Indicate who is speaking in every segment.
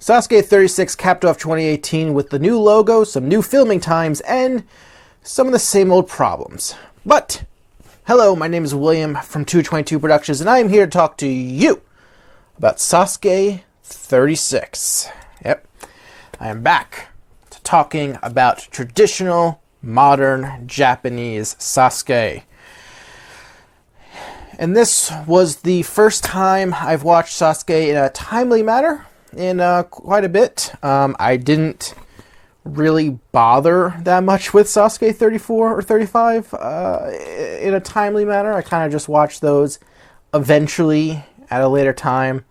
Speaker 1: Sasuke 36 capped off 2018 with the new logo, some new filming times, and some of the same old problems. But, hello, my name is William from 222 Productions, and I am here to talk to you about Sasuke 36. Yep, I am back to talking about traditional, modern, Japanese Sasuke. And this was the first time I've watched Sasuke in a timely manner in quite a bit. I didn't really bother that much with Sasuke 34 or 35 in a timely manner. I kind of just watched those eventually at a later time.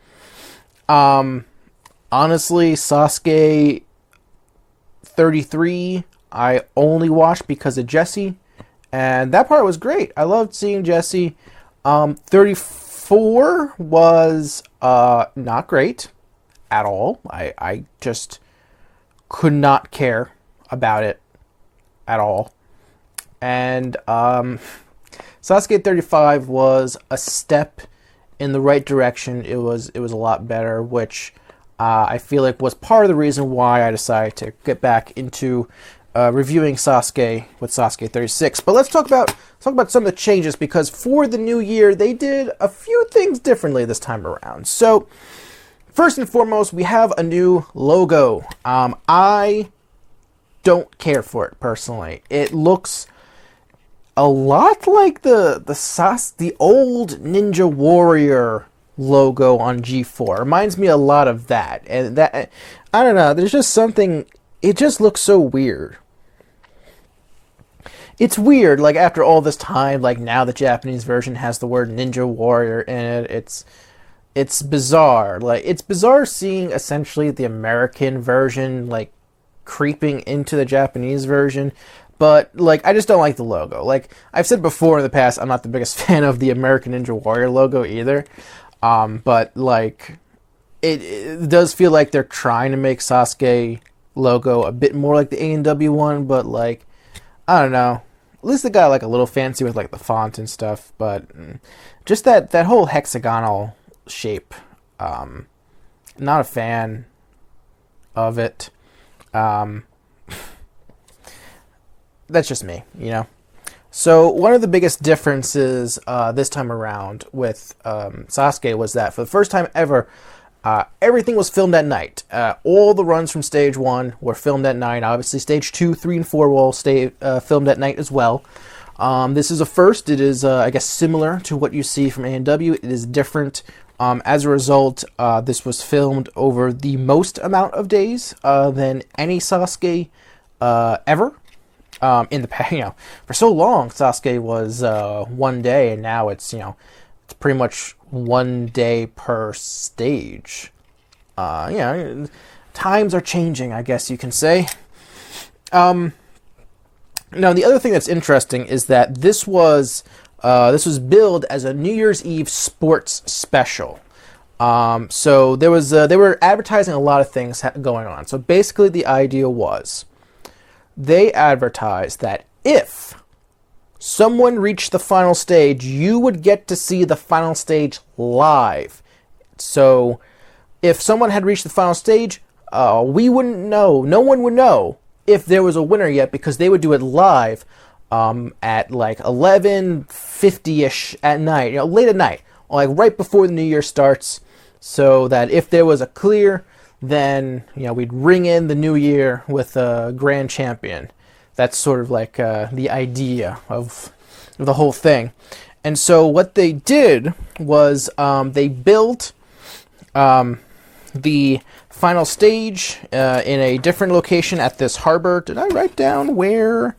Speaker 1: Honestly, Sasuke 33 I only watched because of Jesse, and that part was great. I loved seeing Jesse. 34 was not great at all. I just could not care about it at all. And Sasuke 35 was a step in the right direction. It was a lot better, which I feel like was part of the reason why I decided to get back into reviewing Sasuke with Sasuke 36. But let's talk about some of the changes, because for the new year they did a few things differently this time around. So first and foremost, we have a new logo. I don't care for it personally. It looks a lot like the old Ninja Warrior logo on G4. Reminds me a lot of that. And that, I don't know, there's just something, it just looks so weird. It's weird, like, after all this time, like, now the Japanese version has the word Ninja Warrior in it. It's bizarre. Like, it's bizarre seeing essentially the American version, like, creeping into the Japanese version. But, like, I just don't like the logo. Like, I've said before in the past, I'm not the biggest fan of the American Ninja Warrior logo either. But, like, it does feel like they're trying to make Sasuke logo a bit more like the A&W one, but, like, I don't know. At least they got, like, a little fancy with, like, the font and stuff, but just that whole hexagonal shape, not a fan of it. That's just me, you know? So one of the biggest differences this time around with Sasuke was that for the first time ever, everything was filmed at night. All the runs from Stage 1 were filmed at night. Obviously, Stage 2, 3, and 4 will stay filmed at night as well. This is a first. It is, I guess, similar to what you see from A&W. It is different. As a result, this was filmed over the most amount of days than any Sasuke ever. In the past, you know, for so long, Sasuke was 1 day, and now it's, you know, it's pretty much 1 day per stage. You know, times are changing, I guess you can say. Now, the other thing that's interesting is that this was billed as a New Year's Eve sports special. So they were advertising a lot of things going on. So basically, the idea was they advertised that if someone reached the final stage, you would get to see the final stage live. So if someone had reached the final stage, we wouldn't know. No one would know if there was a winner yet, because they would do it live at like 11:50ish at night, you know, late at night, like right before the new year starts, so that if there was a clear, then, you know, we'd ring in the new year with a grand champion. That's sort of like the idea of the whole thing. And so what they did was they built the final stage in a different location at this harbor. Did I write down where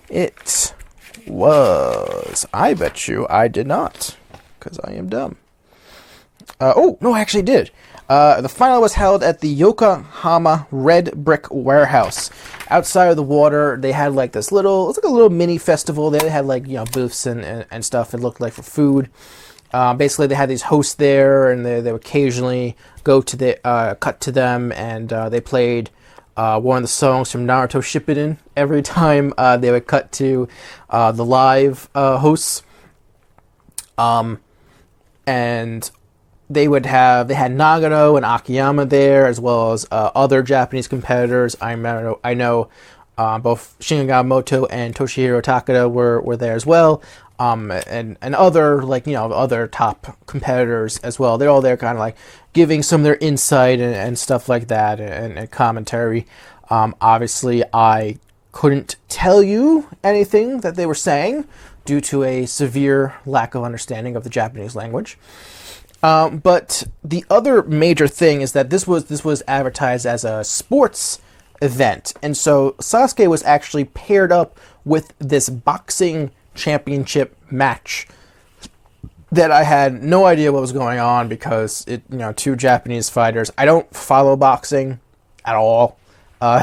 Speaker 1: it was? I bet you I did not, because I am dumb. Oh, no, I actually did. The final was held at the Yokohama Red Brick Warehouse. Outside of the water, they had like this little, it's like a little mini festival. They had like, you know, booths and stuff, it looked like, for food. Basically, they had these hosts there, and they would occasionally go to the, cut to them, and they played one of the songs from Naruto Shippuden every time they would cut to the live hosts. And they had Nagano and Akiyama there, as well as other Japanese competitors. I know both Shinagamoto and Toshihiro Takada were there as well, and other other top competitors as well. They're all there, kind of like giving some of their insight and stuff like that, and commentary. Obviously, I couldn't tell you anything that they were saying due to a severe lack of understanding of the Japanese language. But the other major thing is that this was advertised as a sports event, and so Sasuke was actually paired up with this boxing championship match that I had no idea what was going on, because two Japanese fighters. I don't follow boxing at all.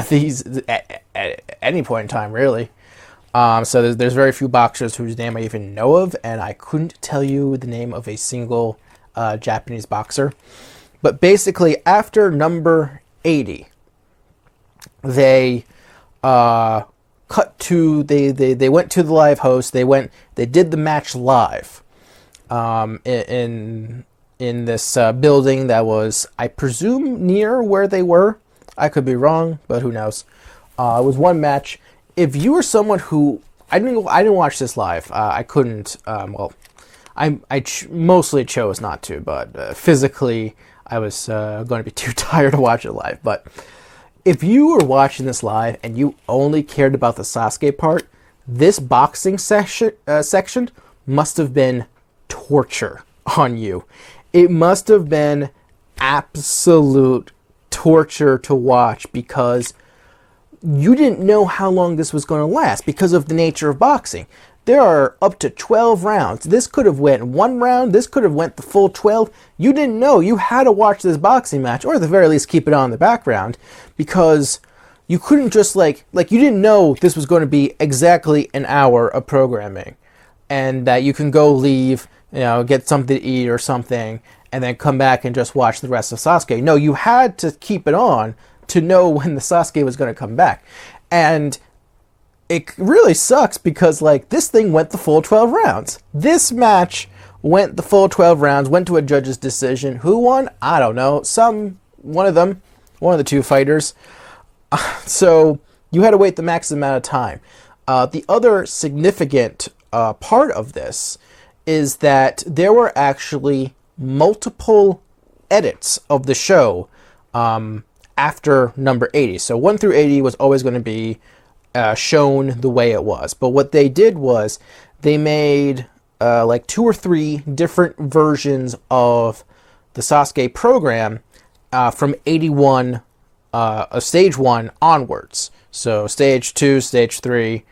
Speaker 1: These at any point in time, really. So there's very few boxers whose name I even know of, and I couldn't tell you the name of a single Japanese boxer. But basically, after number 80, they they went to the live host. They did the match live in this building that was, I presume, near where they were. I could be wrong, but who knows? It was one match. If you were someone who I didn't watch this live. I couldn't. I mostly chose not to, but physically I was going to be too tired to watch it live. But if you were watching this live and you only cared about the Sasuke part, this boxing section must have been torture on you. It must have been absolute torture to watch, because you didn't know how long this was going to last because of the nature of boxing. There are up to 12 rounds. This could have went one round. This could have went the full 12. You didn't know. You had to watch this boxing match, or at the very least keep it on in the background, because you couldn't just like you didn't know this was going to be exactly an hour of programming, and that you can go leave, get something to eat or something, and then come back and just watch the rest of Sasuke. No, you had to keep it on to know when the Sasuke was going to come back. And it really sucks, because this thing went the full 12 rounds. This match went the full 12 rounds, went to a judge's decision. Who won? I don't know. One of the two fighters. So you had to wait the maximum amount of time. The other significant part of this is that there were actually multiple edits of the show after number 80. So 1 through 80 was always going to be shown the way it was. But what they did was they made 2 or 3 different versions of the Sasuke program from 81, stage 1 onwards. So stage 2, stage 3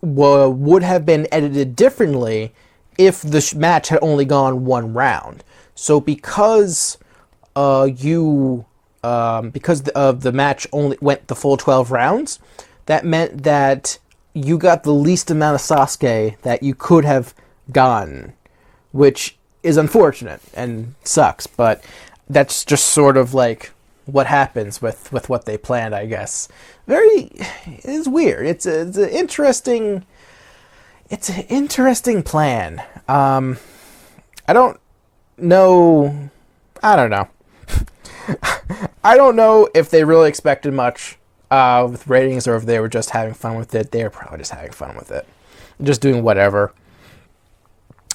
Speaker 1: would have been edited differently if the match had only gone one round. So because the match only went the full 12 rounds, that meant that you got the least amount of Sasuke that you could have gotten, which is unfortunate and sucks, but that's just sort of what happens with what they planned, I guess. It's weird. It's an interesting plan. I don't know. I don't know if they really expected much with ratings, or if they were just having fun with it. They were probably just having fun with it, just doing whatever.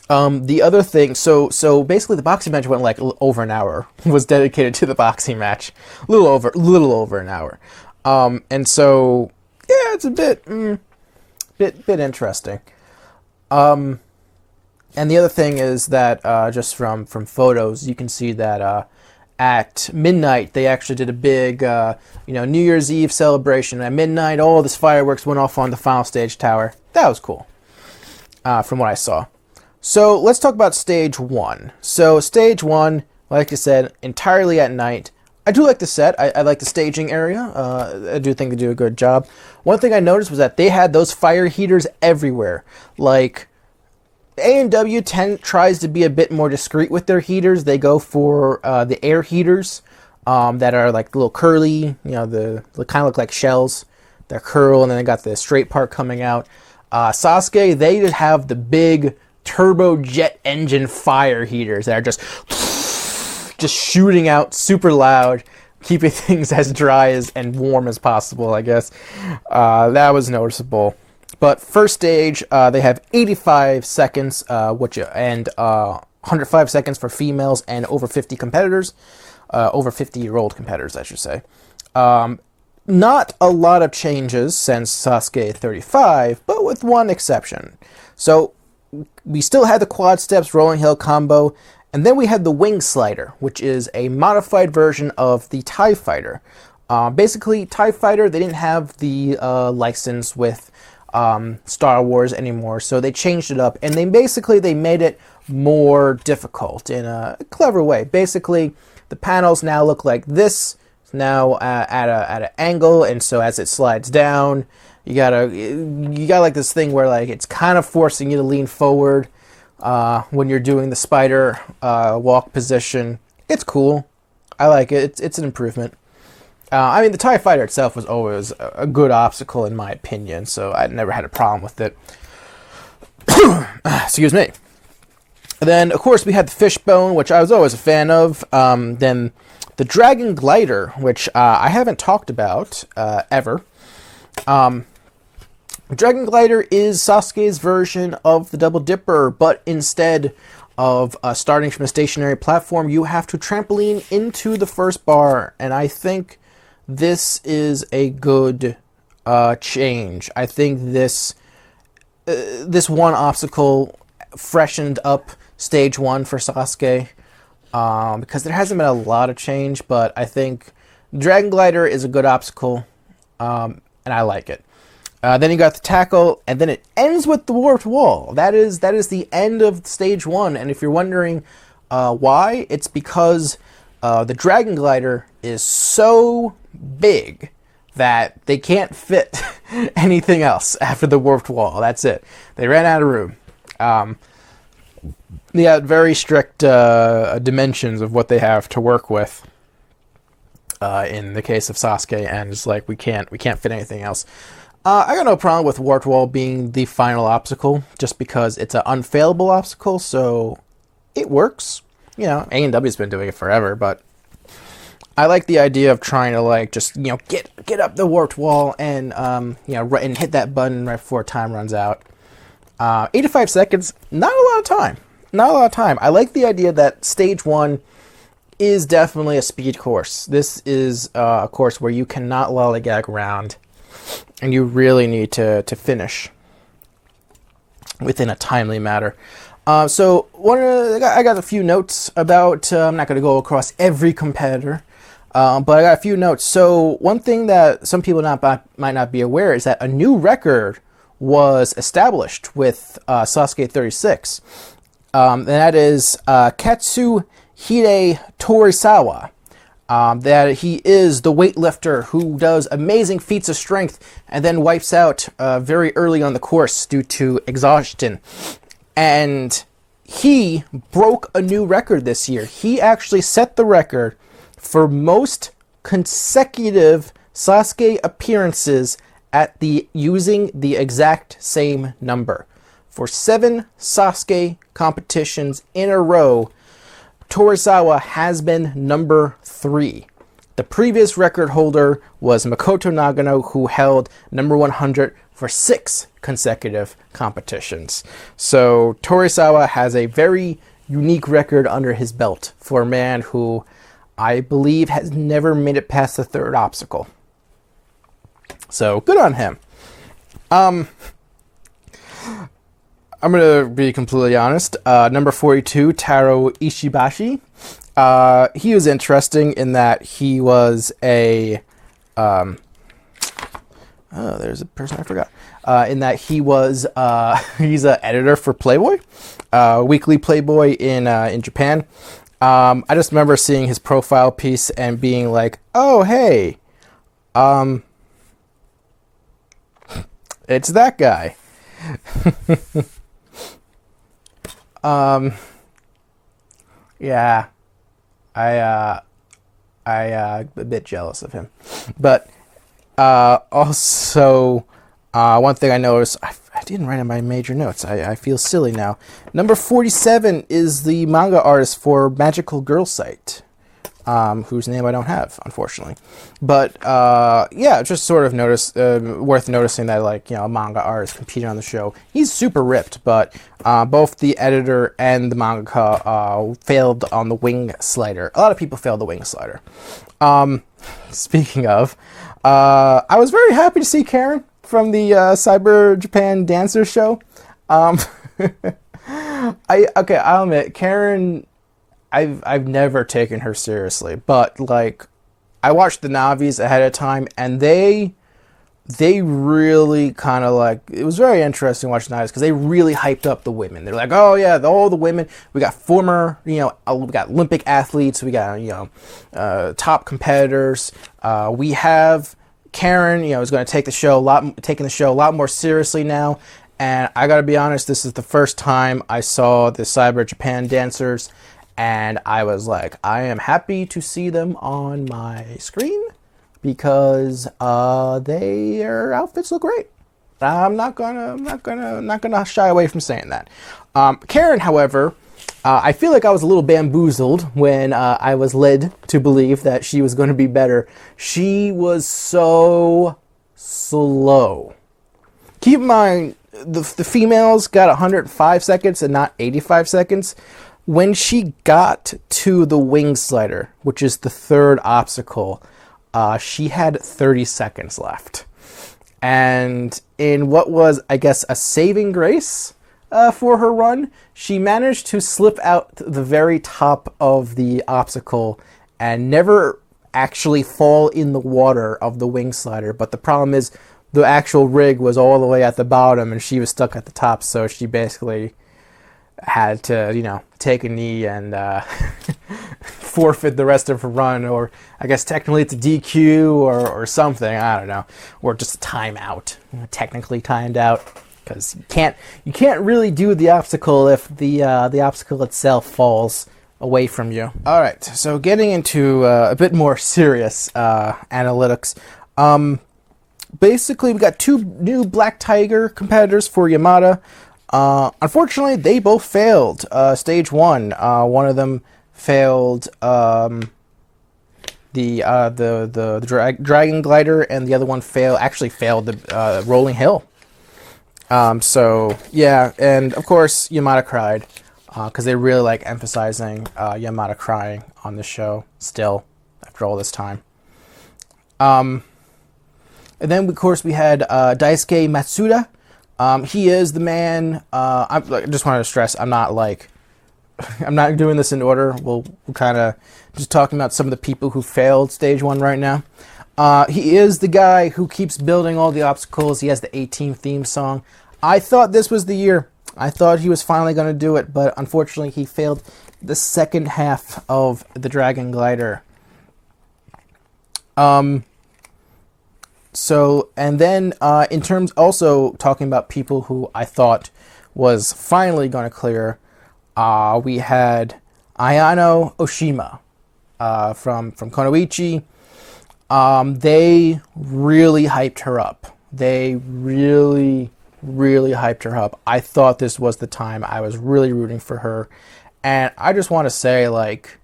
Speaker 1: The other thing, so basically the boxing match went over an hour. Was dedicated to the boxing match, a little over an hour. And so yeah, it's a bit interesting. And the other thing is that just from photos, you can see that at midnight they actually did a big New Year's Eve celebration. At midnight, all this fireworks went off on the final stage tower. That was cool, from what I saw. So let's talk about stage 1. So stage 1, like I said, entirely at night. I do like the set. I like the staging area. I do think they do a good job. One thing I noticed was that they had those fire heaters everywhere. A&W tries to be a bit more discreet with their heaters. They go for the air heaters that are little curly, they kind of look like shells. They're curl, and then they got the straight part coming out. Sasuke, they just have the big turbo jet engine fire heaters that are just shooting out super loud, keeping things as dry and warm as possible, I guess. That was noticeable. But first stage, they have 85 seconds, and 105 seconds for females and over 50 competitors. Over 50-year-old competitors, I should say. Not a lot of changes since Sasuke 35, but with one exception. So we still had the quad steps rolling hill combo, and then we had the wing slider, which is a modified version of the TIE Fighter. Basically, TIE Fighter, they didn't have the license with Star Wars anymore, so they changed it up, and they made it more difficult in a clever way. Basically, the panels now look like this, now at an angle, and so as it slides down, you got like this thing where like it's kind of forcing you to lean forward when you're doing the spider walk position. It's cool. I like it. It's an improvement. I mean, the TIE Fighter itself was always a good obstacle in my opinion, so I never had a problem with it. Excuse me. And then, of course, we had the Fishbone, which I was always a fan of. Then the Dragon Glider, which I haven't talked about ever. Dragon Glider is Sasuke's version of the Double Dipper, but instead of starting from a stationary platform, you have to trampoline into the first bar, and I think this is a good change. I think this one obstacle freshened up stage 1 for Sasuke, because there hasn't been a lot of change, but I think Dragon Glider is a good obstacle, and I like it. Then you got the tackle, and then it ends with the warped wall. That is the end of stage 1, and if you're wondering why, it's because the Dragon Glider is so big that they can't fit anything else after the warped wall. That's it. They ran out of room. They had very strict dimensions of what they have to work with in the case of Sasuke, and it's like we can't fit anything else. I got no problem with warped wall being the final obstacle, just because it's an unfailable obstacle, so it works. You know, A&W's been doing it forever, but I like the idea of trying to like just get up the warped wall and and hit that button right before time runs out. 85 seconds, not a lot of time. Not a lot of time. I like the idea that stage 1 is definitely a speed course. This is a course where you cannot lollygag around, and you really need to finish within a timely manner. So I got a few notes about. I'm not going to go across every competitor, but I got a few notes. So one thing that some people might not be aware is that a new record was established with Sasuke 36, and that is Katsuhide Toru Sawa. That he is the weightlifter who does amazing feats of strength and then wipes out very early on the course due to exhaustion. And he broke a new record this year. He actually set the record for most consecutive Sasuke appearances using the exact same number. For 7 Sasuke competitions in a row, Toru Sawa has been number 3. The previous record holder was Makoto Nagano, who held number 100 for 6 consecutive competitions. So Toru Sawa has a very unique record under his belt for a man who I believe has never made it past the 3rd obstacle. So good on him. I'm going to be completely honest. Number 42, Taro Ishibashi. He was interesting in that he was a... there's a person I forgot. In that he was... he's an editor for Playboy. Weekly Playboy in Japan. I just remember seeing his profile piece and being like, oh, hey. It's that guy. Yeah, I a bit jealous of him, but also one thing I noticed, I I didn't write in my major notes. I feel silly now. Number 47 is the manga artist for Magical Girl Site, whose name I don't have, unfortunately. But yeah, just sort of worth noticing that, like, a manga artist competing on the show. He's super ripped, but both the editor and the mangaka failed on the wing slider. A lot of people failed the wing slider. Speaking of, I was very happy to see Karen from the Cyber Japan Dancer show. I'll admit, Karen, I've never taken her seriously, but like, I watched the Navis ahead of time, and they really kind of like, it was very interesting watching the Navis because they really hyped up the women. They're like, oh yeah, all the women, we got former, we got Olympic athletes, we got, top competitors, we have Karen, is going to take taking the show a lot more seriously now. And I got to be honest, this is the first time I saw the Cyber Japan dancers, and I was like, I am happy to see them on my screen because their outfits look great. I'm not gonna shy away from saying that. Karen, however, I feel like I was a little bamboozled when I was led to believe that she was going to be better. She was so slow. Keep in mind, the females got 105 seconds and not 85 seconds. When she got to the wing slider, which is the third obstacle, she had 30 seconds left. And in what was, I guess, a saving grace for her run, she managed to slip out the very top of the obstacle and never actually fall in the water of the wing slider. But the problem is the actual rig was all the way at the bottom and she was stuck at the top, so she basically had to, take a knee and forfeit the rest of her run, or I guess technically it's a DQ or something, I don't know, or just a timeout, technically timed out. Because you can't really do the obstacle if the obstacle itself falls away from you. All right, so getting into a bit more serious analytics. Basically, we got two new Black Tiger competitors for Yamada. Unfortunately, they both failed stage one. One of them failed the dragon glider, and the other one failed the rolling hill. So yeah, and of course Yamada cried because they really like emphasizing Yamada crying on the show still after all this time. And then of course we had Daisuke Matsuda. He is the man. I just wanted to stress, I'm not doing this in order. We'll kind of just talking about some of the people who failed stage one right now. He is the guy who keeps building all the obstacles. He has the 18 theme song. I thought this was the year. I thought he was finally going to do it, but unfortunately he failed the second half of the Dragon Glider. So, and then in terms also talking about people who I thought was finally going to clear, we had Ayano Oshima from Konoichi. They really hyped her up. They really hyped her up. I thought this was the time. I was really rooting for her. And I just want to say, like,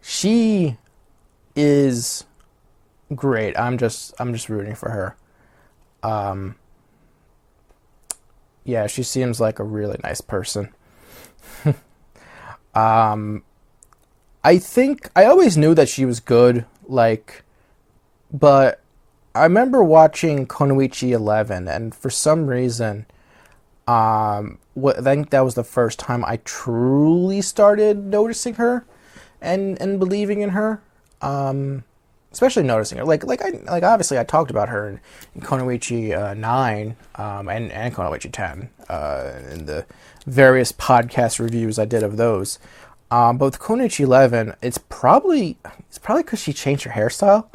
Speaker 1: she is great. I'm just rooting for her. Yeah, she seems like a really nice person. I think I always knew that she was good, but I remember watching Konoichi 11, and for some reason, I think that was the first time I truly started noticing her and believing in her. Especially noticing her, like obviously I talked about her in Konoichi 9 and Konoichi 10 in the various podcast reviews I did of those. But with Konoichi 11, it's probably because she changed her hairstyle.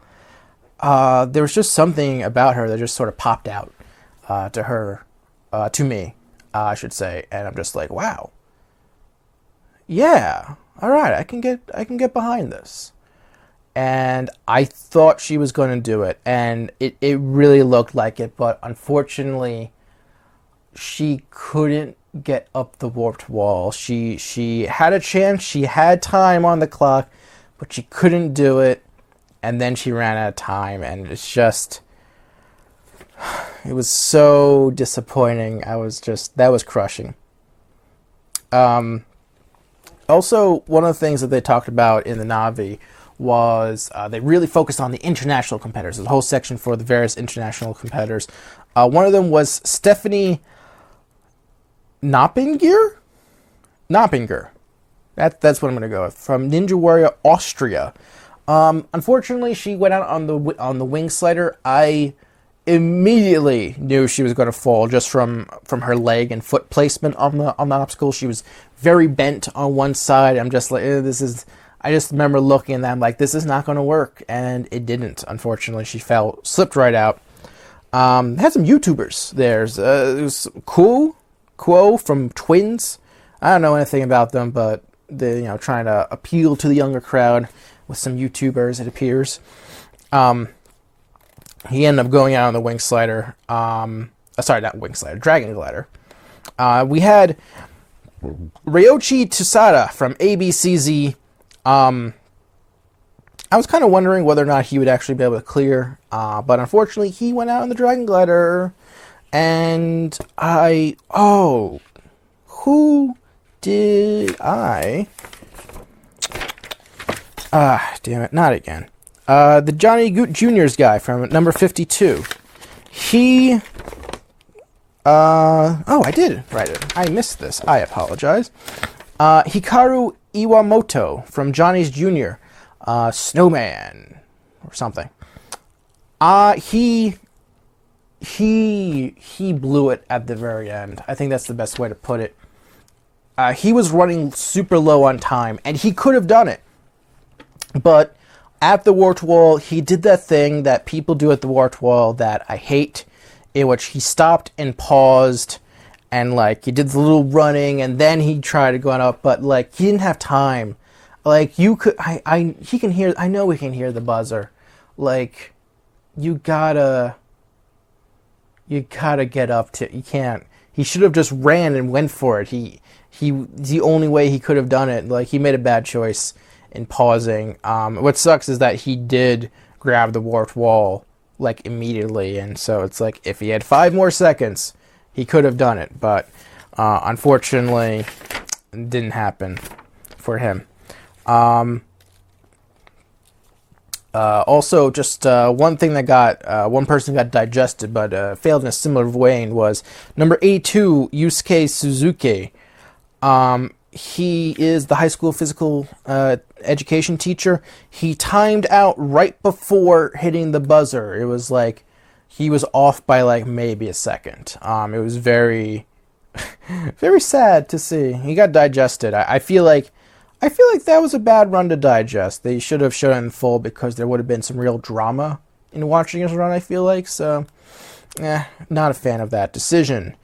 Speaker 1: There was just something about her that just sort of popped out to me, I should say, and I'm just like, wow, yeah, all right, I can get behind this. and I thought she was going to do it, and it really looked like it, but unfortunately, she couldn't get up the warped wall. She had a chance, she had time on the clock, but she couldn't do it, and then she ran out of time, and it was so disappointing. That was crushing. Also, one of the things that they talked about in the Navi was they really focused on the international competitors. There's a whole section for the various international competitors. One of them was Stephanie Noppinger? Noppinger. That's what I'm going to go with. From Ninja Warrior Austria. Unfortunately, she went out on the wing slider. I immediately knew she was going to fall just from her leg and foot placement on the obstacle. She was very bent on one side. I'm just like, I just remember looking at that. I'm like, this is not going to work, and it didn't. Unfortunately, she slipped right out. Had some YouTubers. There's Quo from Twins. I don't know anything about them, but they're trying to appeal to the younger crowd with some YouTubers, it appears. He ended up going out on the wing slider. Sorry, not wing slider, dragon glider. We had Ryoichi Tsusada from ABCZ. I was kind of wondering whether or not he would actually be able to clear, but unfortunately he went out on the dragon glider, and who did I? Damn it, not again. The Johnny Juniors guy from number 52. He, I did write it. I missed this. I apologize. Hikaru Iwamoto from Johnny's Junior. Snowman or something. He blew it at the very end. I think that's the best way to put it. He was running super low on time, and he could have done it. But at the warped wall, he did that thing that people do at the warped wall that I hate, in which he stopped and paused, and he did the little running, and then he tried to go up, but he didn't have time. You could, he can hear. I know we can hear the buzzer. You gotta get up to. You can't. He should have just ran and went for it. The only way he could have done it. He made a bad choice in pausing. What sucks is that he did grab the warped wall immediately, and so it's if he had 5 more seconds, he could have done it. But unfortunately, it didn't happen for him. Also, just one thing that one person got digested but failed in a similar vein was number 82, Yusuke Suzuki. He is the high school physical education teacher. He timed out right before hitting the buzzer. It was he was off by maybe a second. It was very, very sad to see. He got digested. I feel like that was a bad run to digest. They should have shown it in full because there would have been some real drama in watching his run, I feel like. So, not a fan of that decision.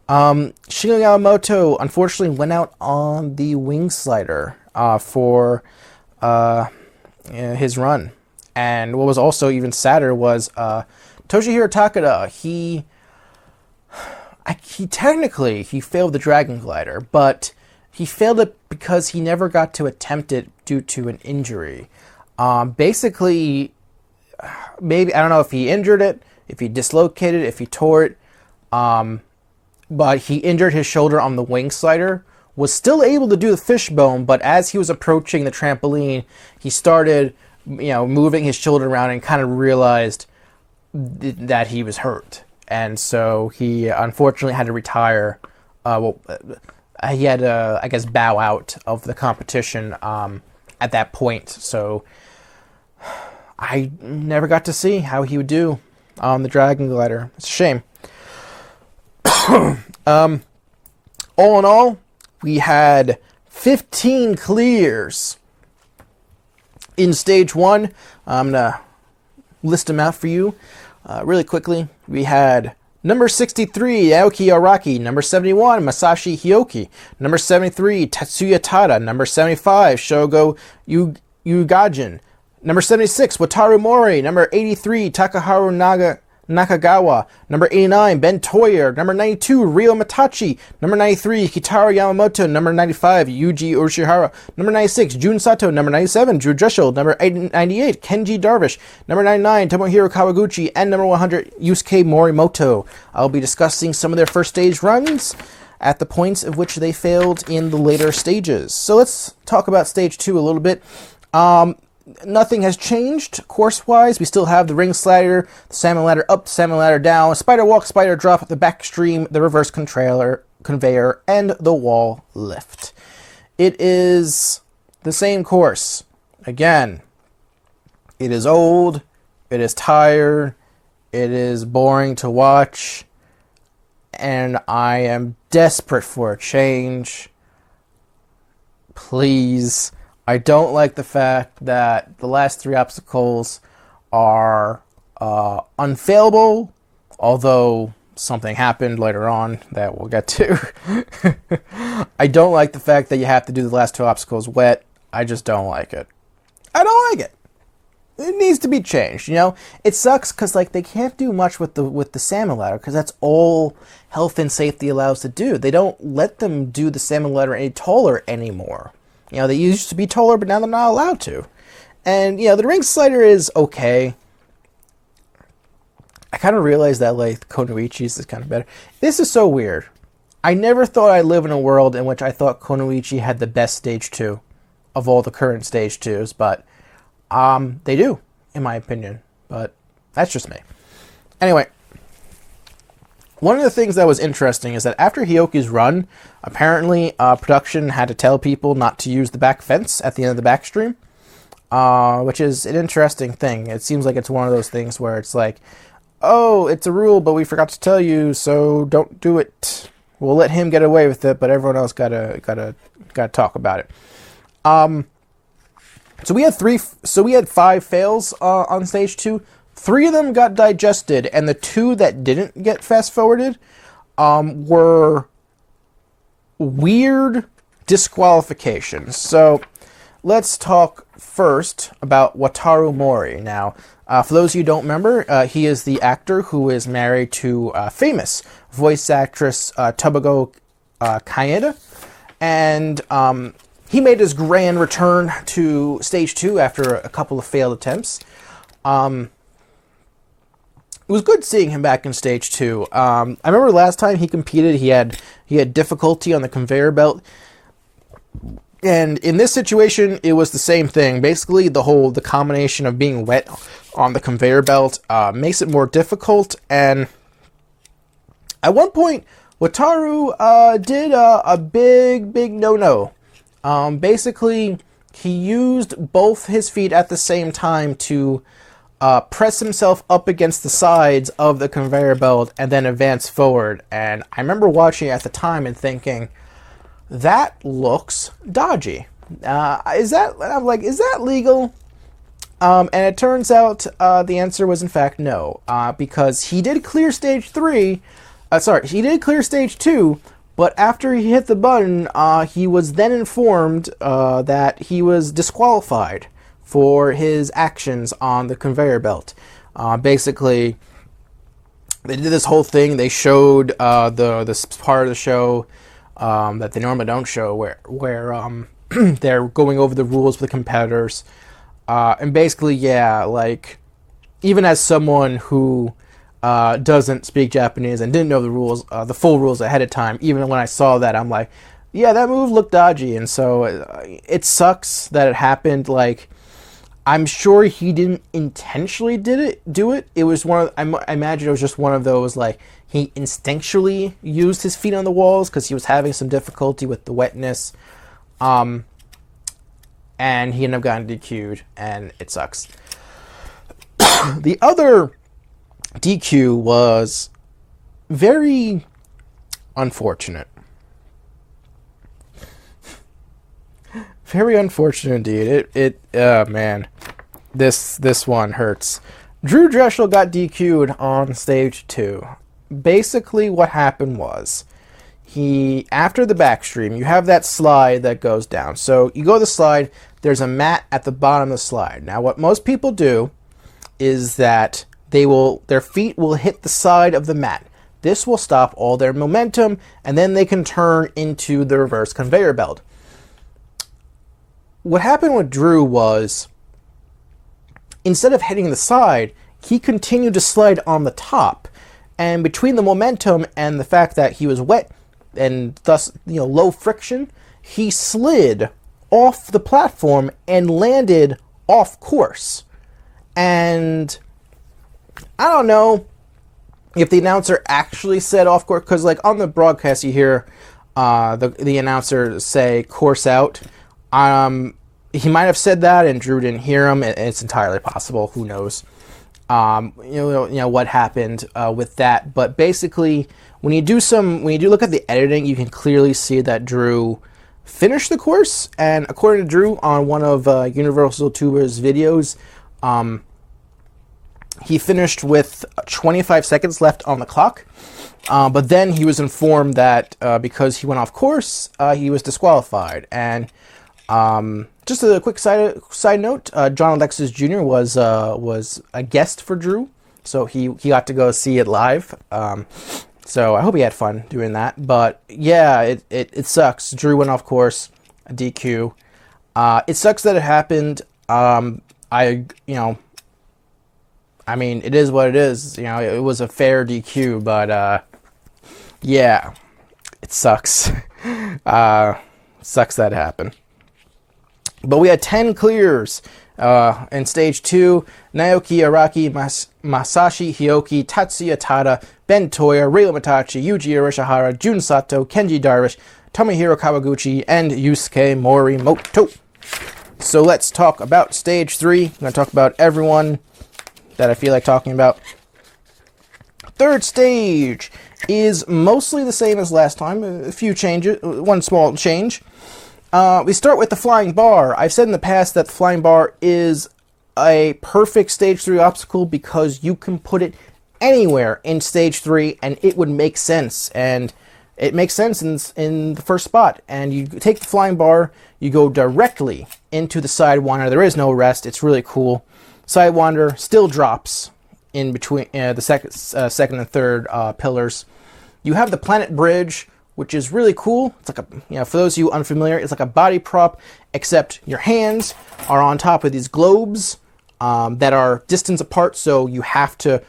Speaker 1: Shigeru Yamamoto unfortunately went out on the wing slider for his run. And what was also even sadder was Toshihiro Takada. He technically failed the dragon glider, but he failed it because he never got to attempt it due to an injury. Basically, maybe, I don't know if he injured it, if he dislocated it, if he tore it, but he injured his shoulder on the wing slider, was still able to do the fishbone, but as he was approaching the trampoline, he started, moving his shoulder around and kind of realized that he was hurt. And so he unfortunately had to retire. He had to, I guess, bow out of the competition at that point. So I never got to see how he would do on the dragon glider. It's a shame. All in all, we had 15 clears in stage 1. I'm going to list them out for you really quickly. We had number 63, Aoki Araki. Number 71, Masashi Hioki. Number 73, Tatsuya Tada. Number 75, Shogo Yugajin. Number 76, Wataru Mori. Number 83, Nakagawa. Number 89, Ben Toyer. Number 92, Ryo Matachi. Number 93, Kitaro Yamamoto. Number 95, Yuji Ushihara. Number 96, Jun Sato. Number 97, Drew Dressel. Number 98, Kenji Darvish. Number 99, Tomohiro Kawaguchi. And number 100, Yusuke Morimoto. I'll be discussing some of their first stage runs at the points at which they failed in the later stages. So let's talk about stage 2 a little bit. Nothing has changed course-wise. We still have the ring slider, the salmon ladder up, the salmon ladder down, spider walk, spider drop, the back stream, the reverse conveyor, and the wall lift. It is the same course. Again, it is old, it is tired, it is boring to watch, and I am desperate for a change. Please. I don't like the fact that the last 3 obstacles are unfailable, although something happened later on that we'll get to. I don't like the fact that you have to do the last 2 obstacles wet. I just don't like it. I don't like it. It needs to be changed, you know? It sucks because, like, they can't do much with the salmon ladder because that's all health and safety allows to do. They don't let them do the salmon ladder any taller anymore. You know, they used to be taller, but now they're not allowed to. And, you know, the ring slider is okay. I kind of realized that, like, Konoichi's is kind of better. This is so weird. I never thought I'd live in a world in which I thought Konoichi had the best stage 2 of all the current stage 2s, but they do, in my opinion. But that's just me. Anyway, one of the things that was interesting is that after Hyoki's run, apparently production had to tell people not to use the back fence at the end of the back stream, which is an interesting thing. It seems like it's one of those things where it's like, oh, it's a rule, but we forgot to tell you, so don't do it. We'll let him get away with it, but everyone else gotta talk about it. So we had 5 fails on stage 2. 3 of them got digested, and the 2 that didn't get fast-forwarded were weird disqualifications. So let's talk first about Wataru Mori. Now, for those of you who don't remember, he is the actor who is married to famous voice actress Tobago Kaeda, and he made his grand return to stage 2 after a couple of failed attempts. It was good seeing him back in stage 2. I remember last time he competed, he had difficulty on the conveyor belt, and in this situation, it was the same thing. Basically, the combination of being wet on the conveyor belt makes it more difficult. And at one point, Wataru did a big no-no. Basically, he used both his feet at the same time to press himself up against the sides of the conveyor belt and then advance forward. And I remember watching it at the time and thinking, that looks dodgy. Is that legal? And it turns out the answer was in fact no, because he did clear stage 3. He did clear stage 2, but after he hit the button, he was then informed that he was disqualified for his actions on the conveyor belt. Basically, they did this whole thing. They showed this part of the show that they normally don't show, where they're going over the rules for the competitors. And basically, yeah, like, even as someone who doesn't speak Japanese and didn't know the rules, the full rules ahead of time, even when I saw that, I'm like, yeah, that move looked dodgy. And so it sucks that it happened. Like, I'm sure he didn't intentionally do it. It was I imagine it was just one of those, like, he instinctually used his feet on the walls because he was having some difficulty with the wetness. And he ended up getting DQ'd, and it sucks. The other DQ was very unfortunate. Very unfortunate indeed. Man, this one hurts. Drew Dressel got DQ'd on stage 2. Basically, what happened was after the backstream, you have that slide that goes down. So you go to the slide, there's a mat at the bottom of the slide. Now what most people do is that their feet will hit the side of the mat. This will stop all their momentum, and then they can turn into the reverse conveyor belt. What happened with Drew was, instead of hitting the side, he continued to slide on the top. And between the momentum and the fact that he was wet and thus, low friction, he slid off the platform and landed off course. And I don't know if the announcer actually said off course, because like on the broadcast you hear the announcer say course out. He might have said that and Drew didn't hear him. It's entirely possible. Who knows? What happened with that. But basically, when you do look at the editing, you can clearly see that Drew finished the course. And according to Drew, on one of Universal Tuber's videos, he finished with 25 seconds left on the clock. But then he was informed that because he went off course, he was disqualified. And just a quick side note, John Alexis Jr. was a guest for Drew, so he got to go see it live. So I hope he had fun doing that. But yeah, it sucks. Drew went off course, a DQ. It sucks that it happened. I mean, it is what it is. It was a fair DQ, but yeah, it sucks. Sucks that it happened. But we had 10 clears in stage 2. Naoki Araki, Masashi Hioki, Tatsuya Tada, Ben Toya, Ryo Mitachi, Yuji Arashihara, Jun Sato, Kenji Darvish, Tomohiro Kawaguchi, and Yusuke Morimoto. So let's talk about stage 3. I'm going to talk about everyone that I feel like talking about. Third stage is mostly the same as last time. A few changes, one small change. We start with the flying bar. I've said in the past that the flying bar is a perfect stage 3 obstacle because you can put it anywhere in stage 3 and it would make sense. And it makes sense in the first spot. And you take the flying bar, you go directly into the Sidewinder. There is no rest. It's really cool. Sidewinder still drops in between the second and third pillars. You have the planet bridge, which is really cool. It's like for those of you unfamiliar, it's like a body prop, except your hands are on top of these globes that are distance apart. So you have to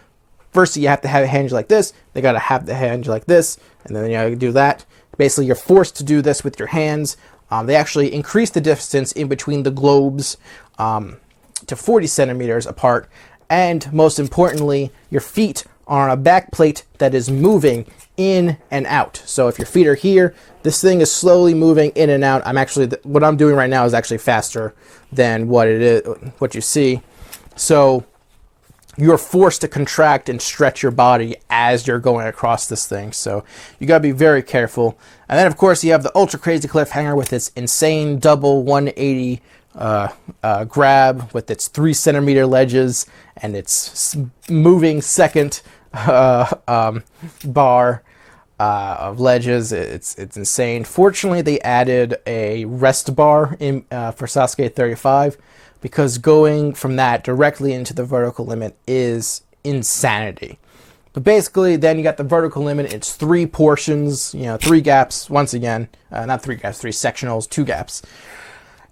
Speaker 1: have a hinge like this. They got to have the hinge like this, and then you do that. Basically, you're forced to do this with your hands. They actually increase the distance in between the globes to 40 centimeters apart. And most importantly, your feet are on a back plate that is moving in and out. So if your feet are here, this thing is slowly moving in and out. What I'm doing right now is actually faster than what you see. So you're forced to contract and stretch your body as you're going across this thing. So you got to be very careful. And then of course you have the ultra crazy cliffhanger with its insane double 180 grab with its 3 centimeter ledges and its moving second bar of ledges. It's insane. Fortunately, they added a rest bar in for Sasuke 35 because going from that directly into the vertical limit is insanity. But basically, then you got the vertical limit. It's 3 portions, 3 gaps. Once again, not 3 gaps, 3 sectionals, 2 gaps.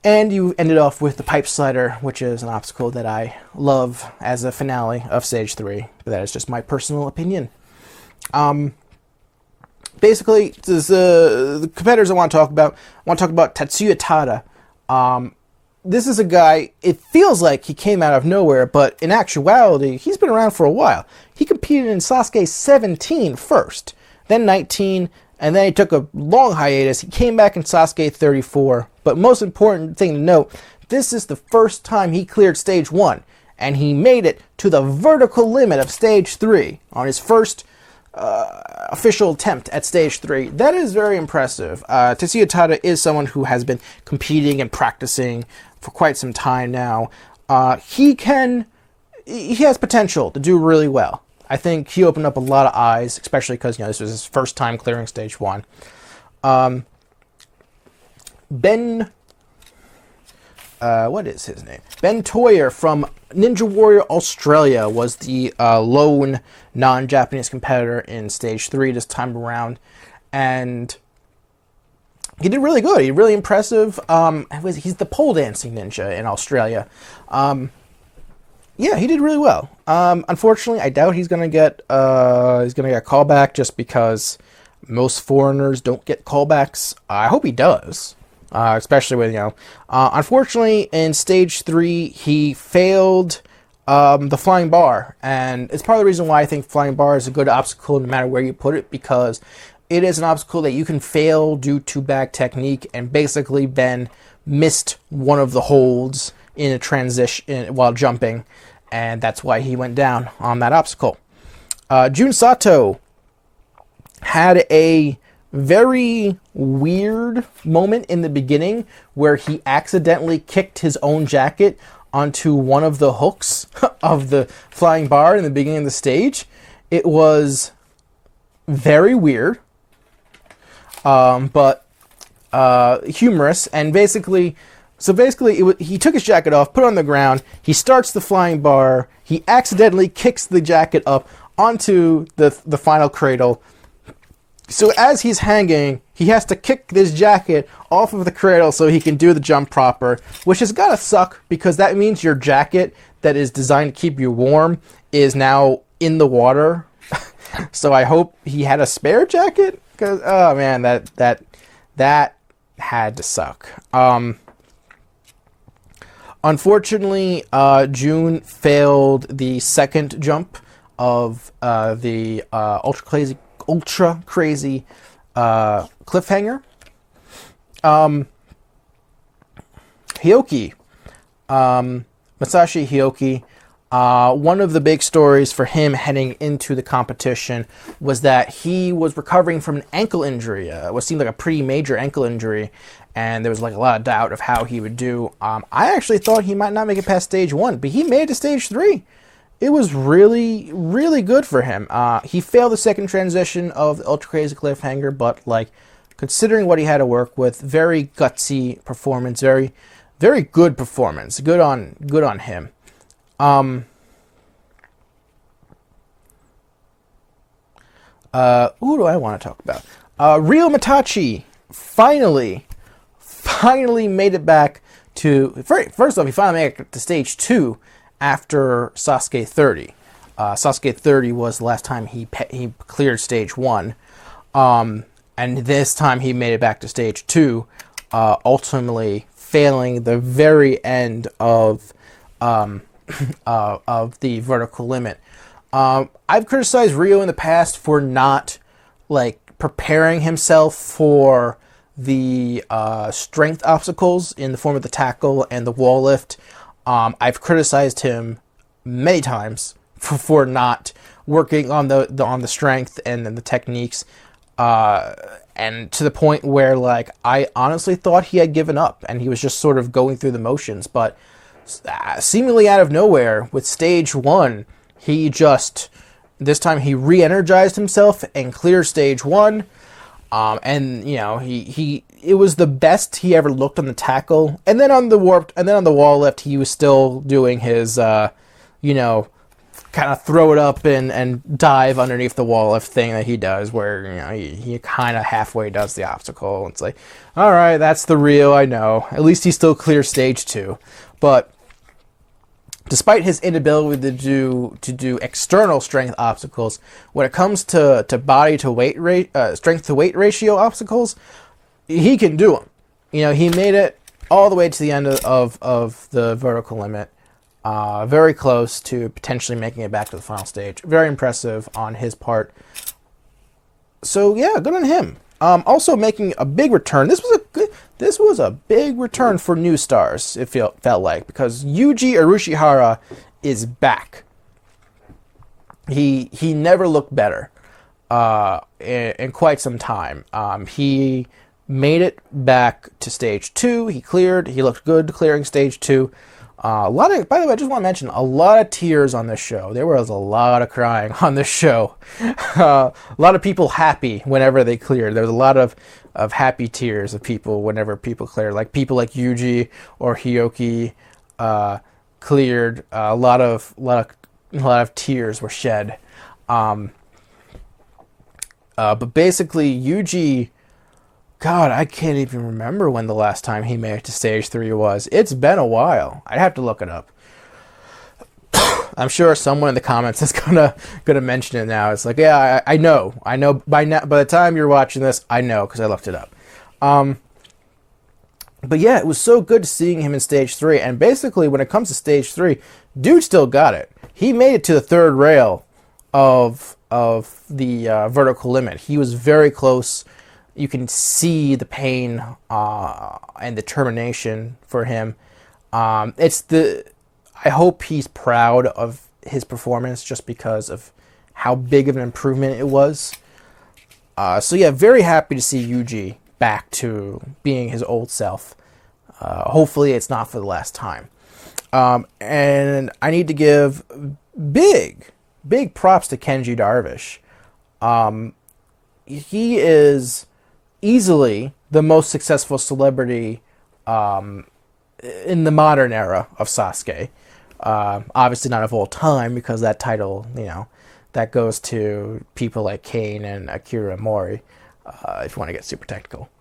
Speaker 1: And you ended off with the pipe slider, which is an obstacle that I love as a finale of Stage 3. But that is just my personal opinion. Basically, the competitors I want to talk about Tatsuya Tada. This is a guy, it feels like he came out of nowhere, but in actuality, he's been around for a while. He competed in Sasuke 17 first, then 19, and then he took a long hiatus. He came back in Sasuke 34. But most important thing to note, this is the first time he cleared Stage 1. And he made it to the vertical limit of Stage 3 on his first official attempt at Stage 3. That is very impressive. Tatsuya Tada is someone who has been competing and practicing for quite some time now. He has potential to do really well. I think he opened up a lot of eyes, especially because this was his first time clearing Stage 1. Ben, what is his name? Ben Toyer from Ninja Warrior Australia was the lone non-Japanese competitor in Stage 3 this time around. And he did really good. He's really impressive. He's the pole dancing ninja in Australia. Yeah, he did really well. Unfortunately, I doubt he's gonna get a callback just because most foreigners don't get callbacks. I hope he does, especially with Unfortunately, in Stage 3, he failed the flying bar, and it's part of the reason why I think flying bar is a good obstacle no matter where you put it, because it is an obstacle that you can fail due to bad technique, and basically Ben missed one of the holds in a transition while jumping, and that's why he went down on that obstacle. Jun Sato had a very weird moment in the beginning where he accidentally kicked his own jacket onto one of the hooks of the flying bar in the beginning of the stage. It was very weird. But humorous, and basically, he took his jacket off, put it on the ground, he starts the flying bar, he accidentally kicks the jacket up onto the final cradle. So as he's hanging, he has to kick this jacket off of the cradle so he can do the jump proper, which has gotta suck, because that means your jacket that is designed to keep you warm is now in the water. So I hope he had a spare jacket, because oh man, that had to suck. Unfortunately, June failed the second jump of the ultra crazy cliffhanger. Hioki, Masashi Hioki. One of the big stories for him heading into the competition was that he was recovering from an ankle injury. What seemed like a pretty major ankle injury, and there was like a lot of doubt of how he would do. I actually thought he might not make it past Stage 1, but he made it to Stage 3. It was really, really good for him. He failed the second transition of the Ultra Crazy Cliffhanger, but like considering what he had to work with, very gutsy performance, very, very good performance. Good on him. Who do I want to talk about? Ryo Mitachi finally made it back to... First off, he finally made it to Stage 2 after Sasuke 30. Sasuke 30 was the last time he cleared Stage 1. And this time he made it back to Stage 2, ultimately failing the very end of the vertical limit. I've criticized Ryo in the past for not preparing himself for the strength obstacles in the form of the tackle and the wall lift. I've criticized him many times for not working on the strength and the techniques, and to the point where I honestly thought he had given up and he was just sort of going through the motions. But seemingly out of nowhere, with Stage 1, this time he re-energized himself and cleared Stage 1. And it was the best he ever looked on the tackle. And then on the wall lift, he was still doing his, kind of throw it up and dive underneath the wall lift thing that he does, where, he kind of halfway does the obstacle. It's like, all right, that's the Ryo, I know. At least he still clears Stage 2. But despite his inability to do external strength obstacles, when it comes to body to weight strength to weight ratio obstacles, he can do them. He made it all the way to the end of the vertical limit, very close to potentially making it back to the final stage. Very impressive on his part. So yeah, good on him. Also making a big return. This was a big return for new stars, it felt like, because Yuji Urushihara is back. He never looked better in quite some time. He made it back to Stage 2. He looked good clearing Stage 2. By the way, I just want to mention a lot of tears on this show. There was a lot of crying on this show. A lot of people happy whenever they cleared. There was a lot of happy tears of people whenever people cleared. Like people like Yuji or Hyoki cleared. A lot of tears were shed. But basically, Yuji, God, I can't even remember when the last time he made it to stage 3 was. It's been a while. I'd have to look it up. I'm sure someone in the comments is gonna mention it now. It's like, yeah, I know by now. By the time you're watching this, I know because I looked it up. But yeah, it was so good seeing him in stage 3. And basically, when it comes to stage 3, dude still got it. He made it to the third rail of the vertical limit. He was very close. You can see the pain and determination for him. I hope he's proud of his performance just because of how big of an improvement it was. So yeah, very happy to see Yuji back to being his old self. Hopefully it's not for the last time. And I need to give big props to Kenji Darvish. He is easily the most successful celebrity in the modern era of Sasuke. Obviously not of all time, because that title, that goes to people like Kane and Akira Mori, if you want to get super technical.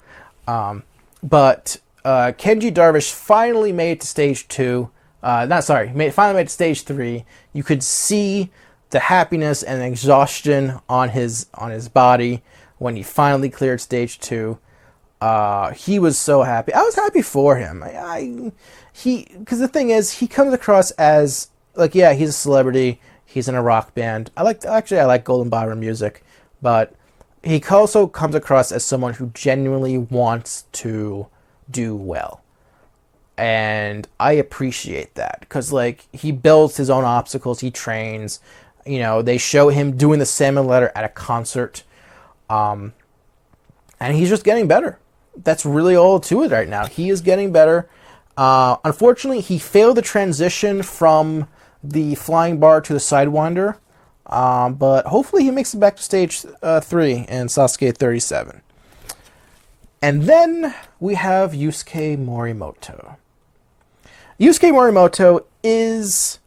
Speaker 1: But Kenji Darvish finally made it to stage 2. Finally made it to stage 3. You could see the happiness and exhaustion on his body when he finally cleared stage 2. He was so happy. I was happy for him. Because the thing is, he comes across as like, yeah, he's a celebrity. He's in a rock band. I like Golden Ballroom music, but he also comes across as someone who genuinely wants to do well. And I appreciate that because, like, he builds his own obstacles. He trains. They show him doing the salmon letter at a concert. And he's just getting better. That's really all to it right now. He is getting better. Unfortunately, he failed the transition from the flying bar to the sidewinder. But hopefully he makes it back to stage 3 in Sasuke 37. And then we have Yusuke Morimoto. Yusuke Morimoto is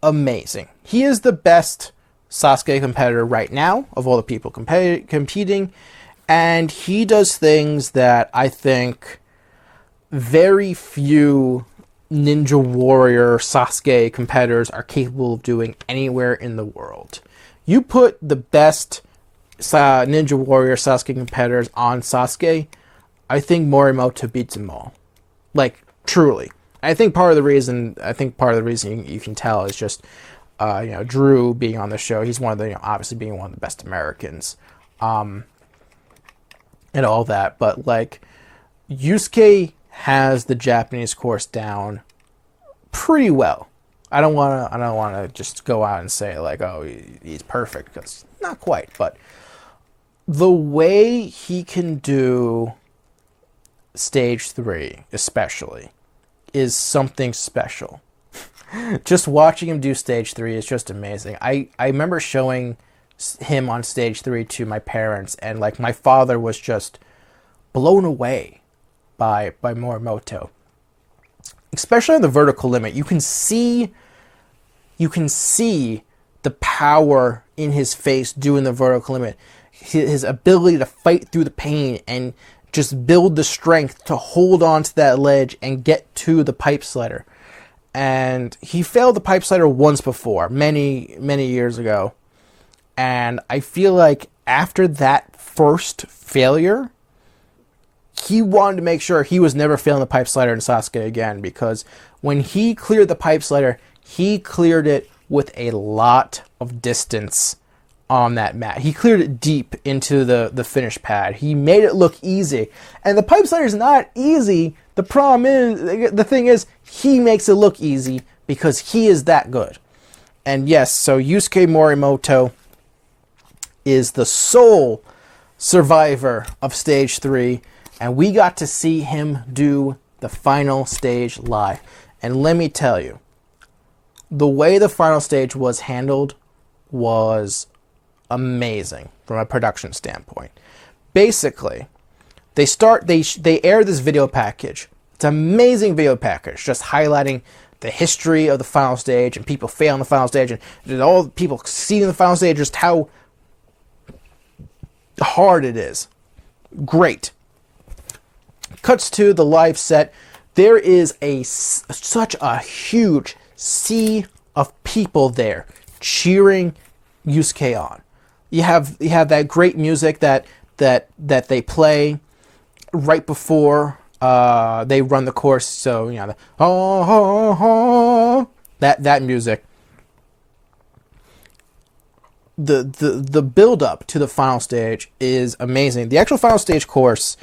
Speaker 1: amazing. He is the best Sasuke competitor right now of all the people competing. And he does things that I think very few Ninja Warrior Sasuke competitors are capable of doing anywhere in the world. You put the best Ninja Warrior Sasuke competitors on Sasuke, I think Morimoto beats them all. Like, truly. I think part of the reason you can tell is just Drew being on the show. He's one of the, obviously being one of the best Americans. And all that, but like Yusuke has the Japanese course down pretty well. I don't want to just go out and say like, oh, he's perfect, because not quite, but the way he can do stage 3 especially is something special. Just watching him do stage 3 is just amazing. I remember showing him on stage 3 to my parents, and like my father was just blown away by Morimoto, especially on the vertical limit. You can see the power in his face doing the vertical limit, his ability to fight through the pain and just build the strength to hold on to that ledge and get to the pipe slider. And he failed the pipe slider once before, many years ago. And I feel like after that first failure, he wanted to make sure he was never failing the pipe slider in Sasuke again, because when he cleared the pipe slider, he cleared it with a lot of distance on that mat. He cleared it deep into the finish pad. He made it look easy. And the pipe slider is not easy. The thing is, he makes it look easy because he is that good. And yes, so Yusuke Morimoto is the sole survivor of stage 3, and we got to see him do the final stage live. And let me tell you, the way the final stage was handled was amazing from a production standpoint. Basically, they air this video package. It's an amazing video package, just highlighting the history of the final stage and people fail on the final stage and all the people succeeding in the final stage, just how hard it is. Great. Cuts to the live set. There is such a huge sea of people there cheering Yusuke on. You have that great music that they play right before they run the course. So that music. The build up to the final stage is amazing. The actual final stage course,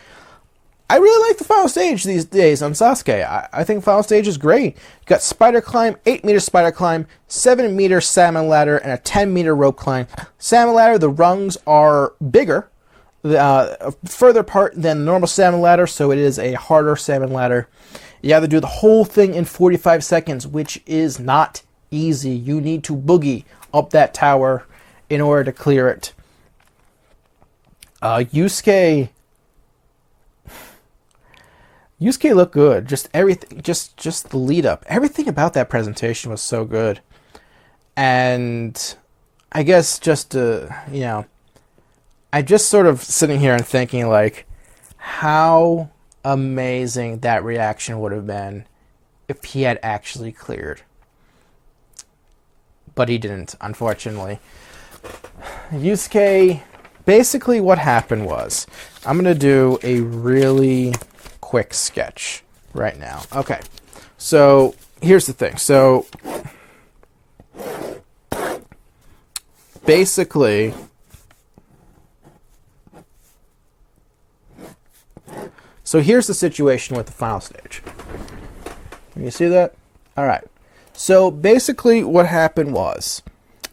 Speaker 1: I really like the final stage these days on Sasuke. I think final stage is great. You got spider climb, 8-meter spider climb, 7-meter salmon ladder, and a 10-meter rope climb. Salmon ladder, the rungs are bigger, further apart than the normal salmon ladder, so it is a harder salmon ladder. You have to do the whole thing in 45 seconds, which is not easy. You need to boogie up that tower in order to clear it. Yusuke looked good. Just everything, just the lead up. Everything about that presentation was so good. And I guess I just sort of sitting here and thinking like how amazing that reaction would have been if he had actually cleared. But he didn't, unfortunately. Yusuke, basically what happened was, I'm going to do a really quick sketch right now. Okay, so here's the thing. So basically, here's the situation with the final stage. Can you see that? All right. So basically what happened was,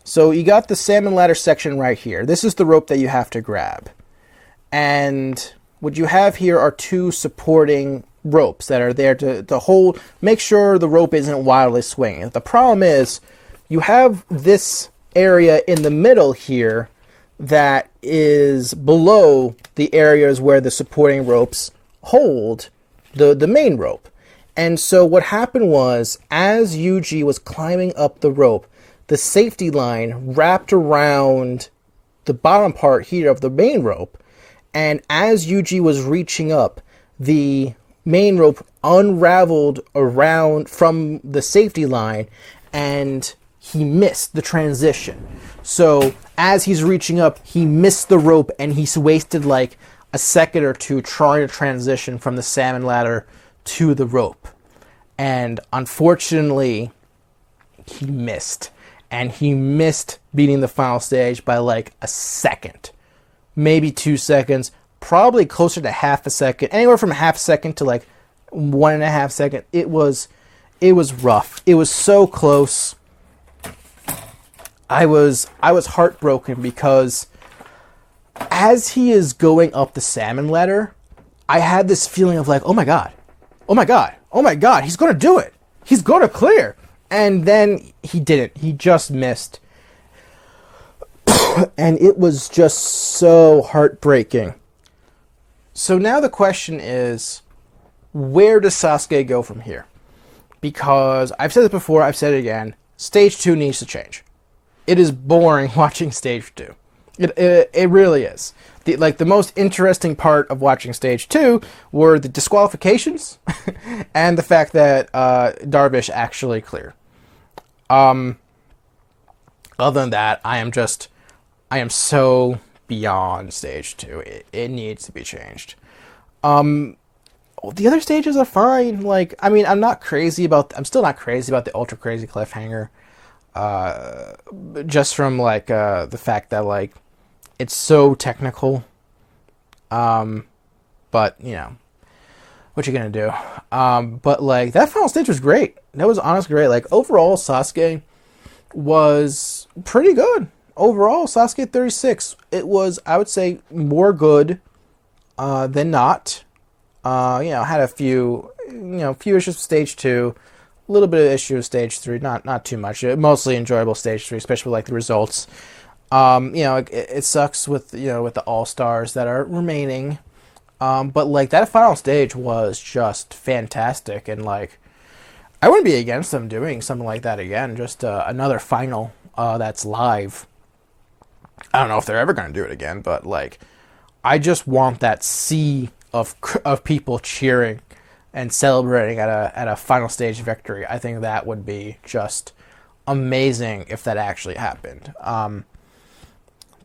Speaker 1: so you got the salmon ladder section right here. This is the rope that you have to grab. And what you have here are two supporting ropes that are there to hold, make sure the rope isn't wildly swinging. The problem is you have this area in the middle here that is below the areas where the supporting ropes hold the main rope. And so what happened was, as Yuji was climbing up the rope, the safety line wrapped around the bottom part here of the main rope, and as Yuji was reaching up, the main rope unraveled around from the safety line, and he missed the transition. So as he's reaching up, he missed the rope, and he's wasted like a second or two trying to transition from the salmon ladder to the rope. And unfortunately, he missed. And he missed beating the final stage by like a second. Maybe 2 seconds. Probably closer to half a second. Anywhere from half a second to like 1.5 seconds. It was rough. It was so close. I was heartbroken because as he is going up the salmon ladder, I had this feeling of like, oh my god, he's going to do it. He's going to clear. And then he didn't. He just missed. And it was just so heartbreaking. So now the question is, where does Sasuke go from here? Because I've said this before, I've said it again, Stage 2 needs to change. It is boring watching Stage 2. It really is. The most interesting part of watching Stage 2 were the disqualifications and the fact that Darvish actually cleared. Other than that, I am so beyond Stage 2. It needs to be changed. The other stages are fine. I'm still not crazy about the ultra crazy cliffhanger. Just from the fact that it's so technical. But what you gonna do? But that final stage was great. That was honestly great. Overall, Sasuke was pretty good. Overall, Sasuke 36. It was, I would say, more good than not. Had a few issues with Stage 2. little bit of issue with stage 3, not too much. Mostly enjoyable stage 3, especially with, like, the results. It sucks with with the all stars that are remaining. But like that final stage was just fantastic, and like I wouldn't be against them doing something like that again. Just another final that's live. I don't know if they're ever going to do it again, but like I just want that sea of people cheering and celebrating at a final stage victory. I think that would be just amazing if that actually happened.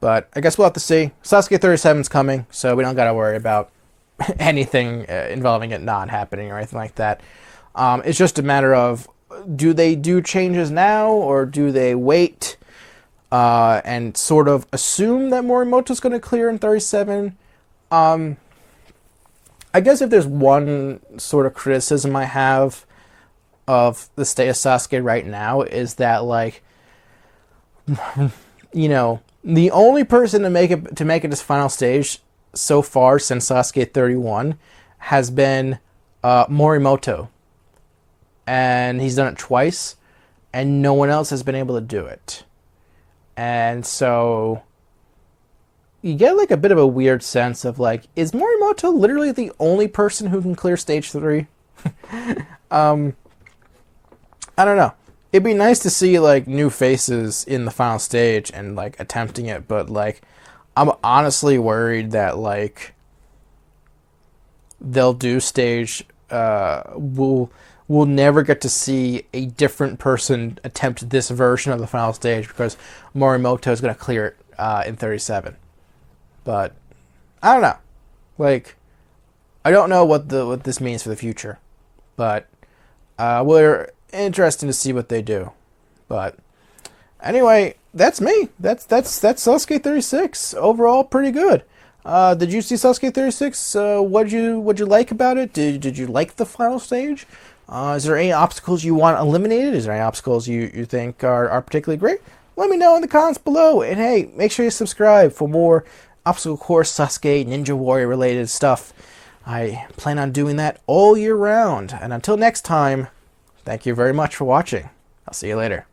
Speaker 1: But I guess we'll have to see. Sasuke 37 is coming, so we don't got to worry about anything involving it not happening or anything like that. It's just a matter of, do they do changes now, or do they wait and sort of assume that Morimoto's going to clear in 37? I guess if there's one sort of criticism I have of the state of Sasuke right now is that, like, the only person to make it this final stage so far since Sasuke 31 has been Morimoto, and he's done it twice, and no one else has been able to do it. And so you get like a bit of a weird sense of like, is Morimoto literally the only person who can clear stage 3? I don't know. It'd be nice to see like new faces in the final stage and like attempting it, but like I'm honestly worried that like they'll do stage we'll never get to see a different person attempt this version of the final stage because Morimoto is going to clear it in 37. But I don't know. Like I don't know what this means for the future, but we're interesting to see what they do. But anyway, that's me. That's Sasuke 36. Overall, pretty good. Did you see Sasuke 36? What'd you like about it? Did you like the final stage? Is there any obstacles you want eliminated? Is there any obstacles you think are particularly great? Let me know in the comments below. And hey, make sure you subscribe for more obstacle course, Sasuke, Ninja Warrior related stuff. I plan on doing that all year round. And until next time, thank you very much for watching. I'll see you later.